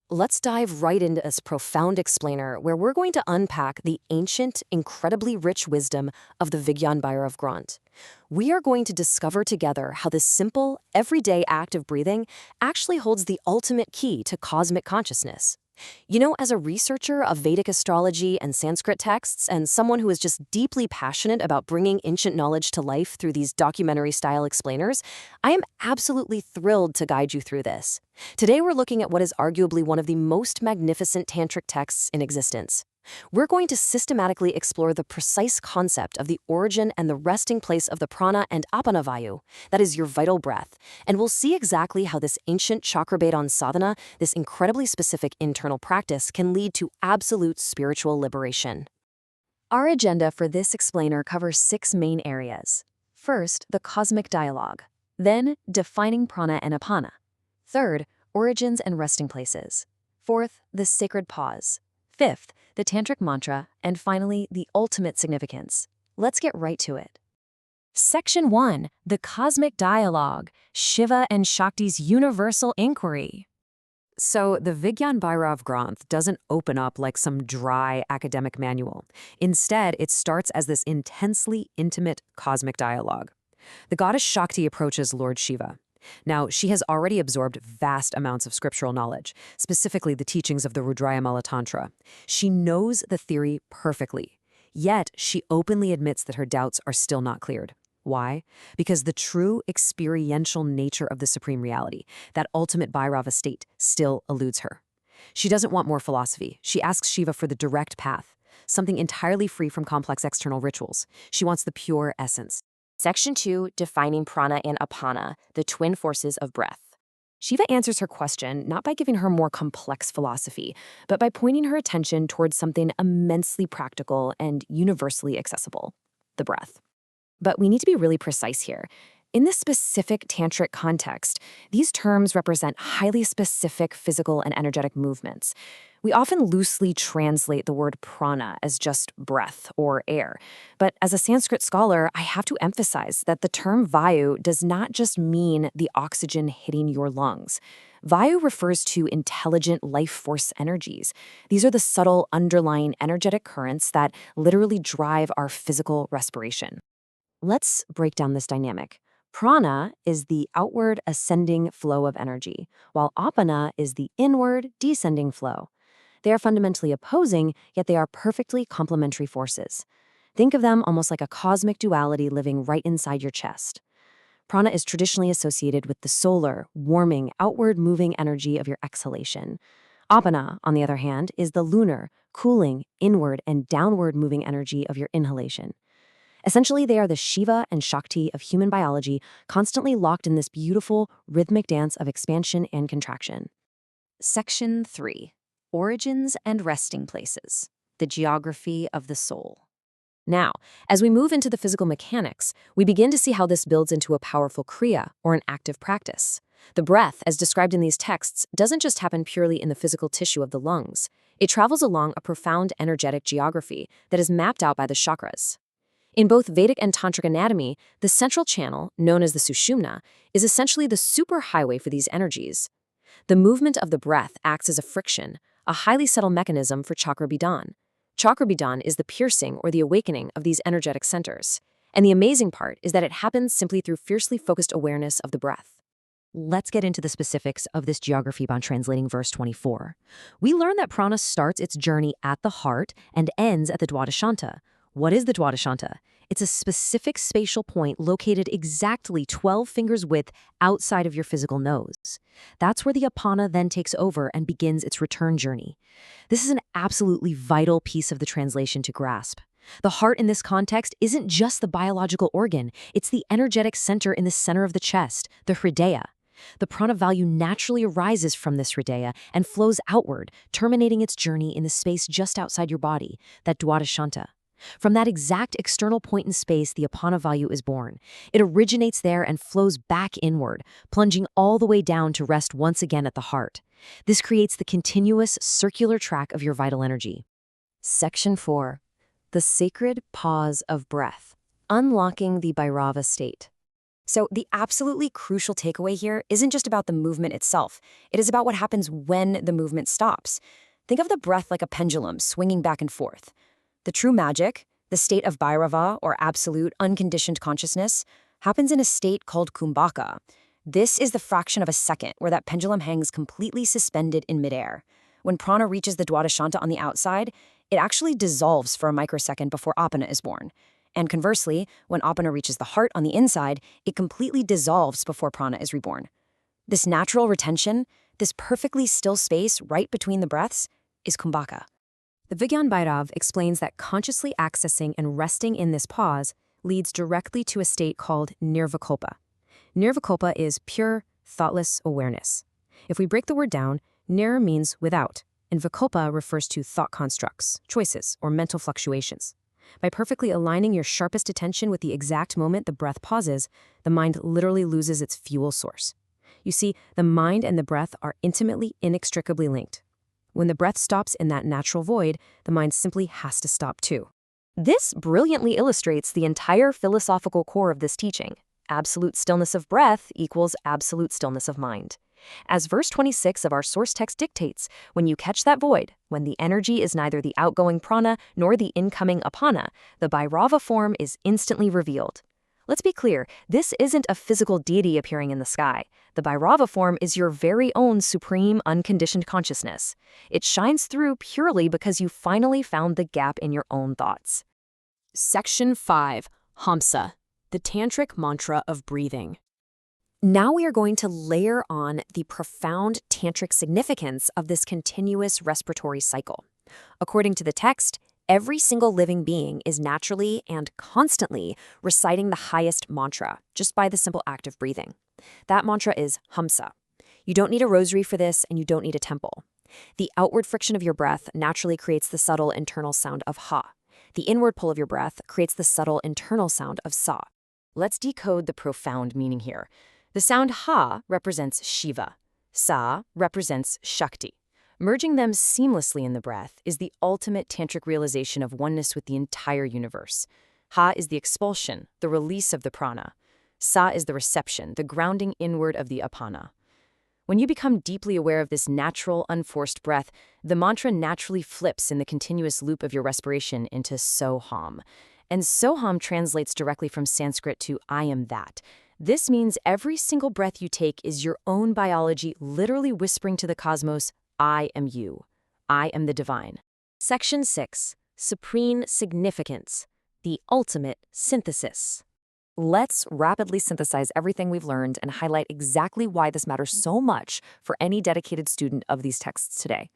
Let's dive right into this profound explainer where we're going to unpack the ancient, incredibly rich wisdom of the Vigyan Bhairav Grant. We are going to discover together how this simple, everyday act of breathing actually holds the ultimate key to cosmic consciousness. You know, as a researcher of Vedic astrology and Sanskrit texts, and someone who is just deeply passionate about bringing ancient knowledge to life through these documentary-style explainers, I am absolutely thrilled to guide you through this. Today we're looking at what is arguably one of the most magnificent tantric texts in existence. We're going to systematically explore the precise concept of the origin and the resting place of the prana and apana vayu, that is your vital breath, and we'll see exactly how this ancient chakra-based sadhana, this incredibly specific internal practice, can lead to absolute spiritual liberation. Our agenda for this explainer covers 6 main areas. First, the cosmic dialogue. Then, defining prana and apana. Third, origins and resting places. Fourth, the sacred pause. Fifth, the tantric mantra, and finally, the ultimate significance. Let's get right to it. Section 1, the cosmic dialogue, Shiva and Shakti's universal inquiry. So the Vigyan Bhairav Granth doesn't open up like some dry academic manual. Instead, it starts as this intensely intimate cosmic dialogue. The goddess Shakti approaches Lord Shiva. Now, she has already absorbed vast amounts of scriptural knowledge, specifically the teachings of the Rudrayamala Tantra. She knows the theory perfectly, yet she openly admits that her doubts are still not cleared. Why? Because the true experiential nature of the supreme reality, that ultimate Bhairava state, still eludes her. She doesn't want more philosophy. She asks Shiva for the direct path, something entirely free from complex external rituals. She wants the pure essence. Section 2, defining prana and apana, the twin forces of breath. Shiva answers her question not by giving her more complex philosophy, but by pointing her attention towards something immensely practical and universally accessible: the breath. But we need to be really precise here. In this specific tantric context, these terms represent highly specific physical and energetic movements. We often loosely translate the word prana as just breath or air. But as a Sanskrit scholar, I have to emphasize that the term vayu does not just mean the oxygen hitting your lungs. Vayu refers to intelligent life force energies. These are the subtle underlying energetic currents that literally drive our physical respiration. Let's break down this dynamic. Prana is the outward ascending flow of energy, while apana is the inward descending flow. They are fundamentally opposing, yet they are perfectly complementary forces. Think of them almost like a cosmic duality living right inside your chest. Prana is traditionally associated with the solar, warming, outward moving energy of your exhalation. Apana, on the other hand, is the lunar, cooling, inward and downward moving energy of your inhalation. Essentially, they are the Shiva and Shakti of human biology, constantly locked in this beautiful, rhythmic dance of expansion and contraction. Section 3. Origins and resting places. The geography of the soul. Now, as we move into the physical mechanics, we begin to see how this builds into a powerful kriya, or an active practice. The breath, as described in these texts, doesn't just happen purely in the physical tissue of the lungs. It travels along a profound energetic geography that is mapped out by the chakras. In both Vedic and Tantric anatomy, the central channel, known as the Sushumna, is essentially the superhighway for these energies. The movement of the breath acts as a friction, a highly subtle mechanism for chakra bidhan. Chakra bidhan is the piercing or the awakening of these energetic centers. And the amazing part is that it happens simply through fiercely focused awareness of the breath. Let's get into the specifics of this geography by translating verse 24. We learn that prana starts its journey at the heart and ends at the Dwadashanta. What is the Dwadashanta? It's a specific spatial point located exactly 12 fingers width outside of your physical nose. That's where the apana then takes over and begins its return journey. This is an absolutely vital piece of the translation to grasp. The heart in this context isn't just the biological organ, it's the energetic center in the center of the chest, the hridaya. The prana value naturally arises from this hridaya and flows outward, terminating its journey in the space just outside your body, that Dwadashanta. From that exact external point in space, the apana vayu is born. It originates there and flows back inward, plunging all the way down to rest once again at the heart. This creates the continuous circular track of your vital energy. Section 4. The sacred pause of breath. Unlocking the Bhairava state. So the absolutely crucial takeaway here isn't just about the movement itself. It is about what happens when the movement stops. Think of the breath like a pendulum swinging back and forth. The true magic, the state of Bhairava, or absolute unconditioned consciousness, happens in a state called kumbhaka. This is the fraction of a second where that pendulum hangs completely suspended in midair. When prana reaches the dwadashanta on the outside, it actually dissolves for a microsecond before apana is born. And conversely, when apana reaches the heart on the inside, it completely dissolves before prana is reborn. This natural retention, this perfectly still space right between the breaths, is kumbhaka. The Vigyan Bhairav explains that consciously accessing and resting in this pause leads directly to a state called nirvikalpa. Nirvikalpa is pure, thoughtless awareness. If we break the word down, nir means without, and vikalpa refers to thought constructs, choices, or mental fluctuations. By perfectly aligning your sharpest attention with the exact moment the breath pauses, the mind literally loses its fuel source. You see, the mind and the breath are intimately, inextricably linked. When the breath stops in that natural void, the mind simply has to stop too. This brilliantly illustrates the entire philosophical core of this teaching. Absolute stillness of breath equals absolute stillness of mind. As verse 26 of our source text dictates, when you catch that void, when the energy is neither the outgoing prana nor the incoming apana, the Bhairava form is instantly revealed. Let's be clear, this isn't a physical deity appearing in the sky. The Bhairava form is your very own supreme, unconditioned consciousness. It shines through purely because you finally found the gap in your own thoughts. Section 5, Hamsa, the Tantric mantra of breathing. Now we are going to layer on the profound tantric significance of this continuous respiratory cycle. According to the text, every single living being is naturally and constantly reciting the highest mantra, just by the simple act of breathing. That mantra is Hamsa. You don't need a rosary for this, and you don't need a temple. The outward friction of your breath naturally creates the subtle internal sound of Ha. The inward pull of your breath creates the subtle internal sound of Sa. Let's decode the profound meaning here. The sound Ha represents Shiva. Sa represents Shakti. Merging them seamlessly in the breath is the ultimate tantric realization of oneness with the entire universe. Ha is the expulsion, the release of the prana. Sa is the reception, the grounding inward of the apana. When you become deeply aware of this natural, unforced breath, the mantra naturally flips in the continuous loop of your respiration into Soham. And Soham translates directly from Sanskrit to I am that. This means every single breath you take is your own biology literally whispering to the cosmos, I am you. I am the divine. Section 6, Supreme Significance, the ultimate synthesis. Let's rapidly synthesize everything we've learned and highlight exactly why this matters so much for any dedicated student of these texts today.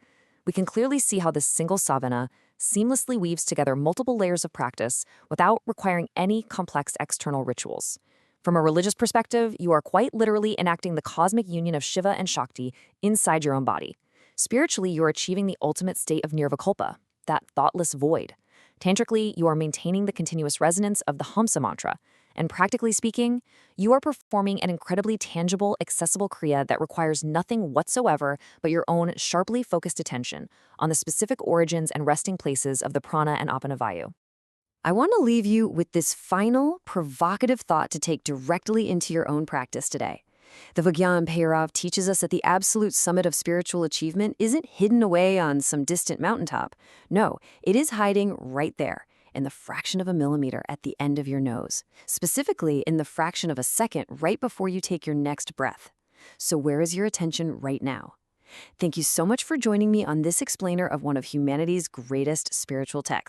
We can clearly see how this single savana seamlessly weaves together multiple layers of practice without requiring any complex external rituals. From a religious perspective, you are quite literally enacting the cosmic union of Shiva and Shakti inside your own body. Spiritually, you are achieving the ultimate state of nirvikalpa, that thoughtless void. Tantrically, you are maintaining the continuous resonance of the Hamsa mantra. And practically speaking, you are performing an incredibly tangible, accessible kriya that requires nothing whatsoever but your own sharply focused attention on the specific origins and resting places of the prana and apana vayu. I want to leave you with this final, provocative thought to take directly into your own practice today. The Vigyan Bhairav teaches us that the absolute summit of spiritual achievement isn't hidden away on some distant mountaintop. No, it is hiding right there, in the fraction of a millimeter at the end of your nose, specifically in the fraction of a second right before you take your next breath. So where is your attention right now? Thank you so much for joining me on this explainer of one of humanity's greatest spiritual texts.